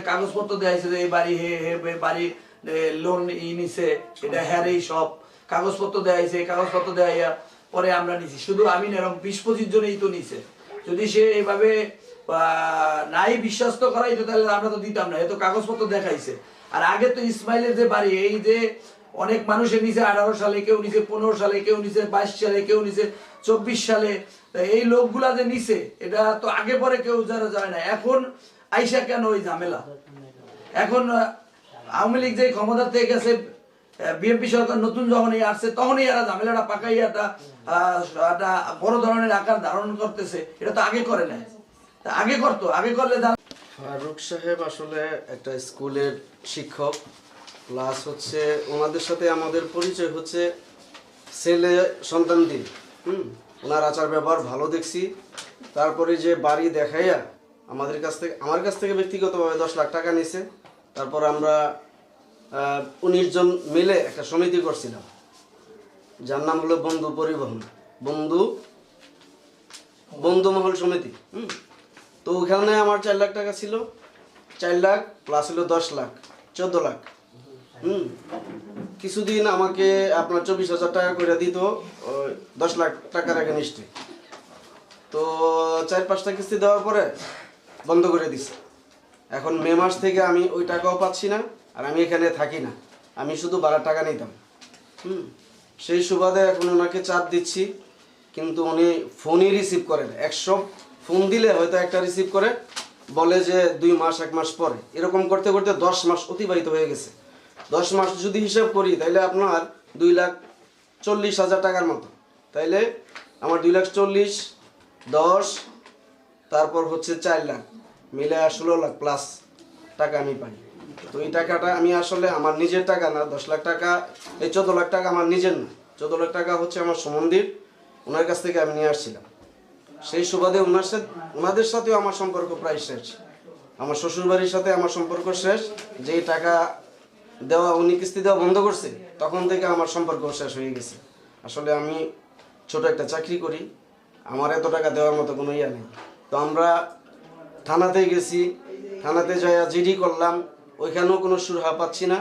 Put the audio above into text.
কাগজপত্র দেয়া হয়েছে যে এই বাড়ি বাড়ি লোন নিছে, এটা হ্যারেই সব কাগজপত্র দেয়া হয়েছে, কাগজপত্র দেয়া পরে আমরা নিছি। শুধু আমি না, এরকম 20-25 জনেই তো নিছে। যদি সে এইভাবে নাই বিশ্বস্ত করাইতো তাহলে আমরা তো দিতাম না। এ তো কাগজপত্র দেখাইছে। আর আগে তো ইসমাইলের যে বাড়ি, এই যে অনেক মানুষের নিচে 18 সালে, কেউ নিচে 15 সালে, কেউ নিচে 22 সালে, কেউ নিচে 24 সালে। এই লোকগুলা যে নিছে এটা তো আগে পরে কেউ যারা যায় না। এখন আইসা কেন ওই ঝামেলা? এখন আওয়ামী লীগ যে ক্ষমতাতে গেছে, বিএনপি সরকার নতুন যখনই আসছে তখনই এরা ঝামেলাটা পাকাইয়া একটা বড় ধরনের আকার ধারণ করতেছে। এটা তো আগে করে নাই, আগে করতো, আগে করলে। ফারুক সাহেব আসলে একটা স্কুলের শিক্ষক, প্লাস হচ্ছে ওনাদের সাথে আমাদের পরিচয় হচ্ছে ছেলে সন্তান দিয়ে। ওনার আচার ব্যবহার ভালো দেখছি। তারপরে যে বাড়ি দেখাইয়া আমার কাছ থেকে ব্যক্তিগতভাবে 10 লাখ টাকা নিছে। তারপর আমরা 19 জন মিলে একটা সমিতি করছিলাম, যার নাম হলো বন্ধু পরিবহন, বন্ধু মহল সমিতি। তো ওখানে আমার 4 লাখ টাকা ছিল। 4 লাখ প্লাস হলো 10 লাখ, 14 লাখ। কিছুদিন আমাকে আপনার 24,000 টাকা করে দিত 10 লাখ টাকার আগে নিশ্চয়। তো 4-5টা কিস্তি দেওয়ার পরে বন্ধ করে দিছে। এখন মে মাস থেকে আমি ওই টাকাও পাচ্ছি না, আর আমি এখানে থাকি না, আমি শুধু ভাড়ার টাকা নিতাম। সেই সুবাদে এখন ওনাকে চাপ দিচ্ছি, কিন্তু উনি ফোনই রিসিভ করেন। 100 ফোন দিলে হয়তো একটা রিসিভ করে, বলে যে 2 মাস 1 মাস পরে। এরকম করতে করতে 10 মাস অতিবাহিত হয়ে গেছে। 10 মাস যদি হিসাব করি তাইলে আপনার 2,40,000 টাকার মতো। তাইলে আমার 2,40,000, 10, তারপর হচ্ছে 4 লাখ, মিলে 16 লাখ প্লাস টাকা আমি পাই। তো এই টাকাটা আমি আসলে আমার নিজের টাকা না। 10 লাখ টাকা, এই 14 লাখ টাকা আমার নিজের না। 14 লাখ টাকা হচ্ছে আমার সম্বন্ধীর, ওনার কাছ থেকে আমি নিয়ে আসছিলাম। সেই সুবাদে ওনাদের সাথেও আমার সম্পর্ক প্রায় শেষ। আমার শ্বশুরবাড়ির সাথে আমার সম্পর্ক শেষ। যেই টাকা দেওয়া, উনি কিস্তি দেওয়া বন্ধ করছে, তখন থেকে আমার সম্পর্ক শেষ হয়ে গেছে। আসলে আমি ছোট একটা চাকরি করি, আমার এত টাকা দেওয়ার মতো কোনো ইয়া নেই। তো আমরা থানাতে গেছি, থানাতে যাইয়া জিডি করলাম, ওইখানেও কোনো সুরাহা পাচ্ছি না।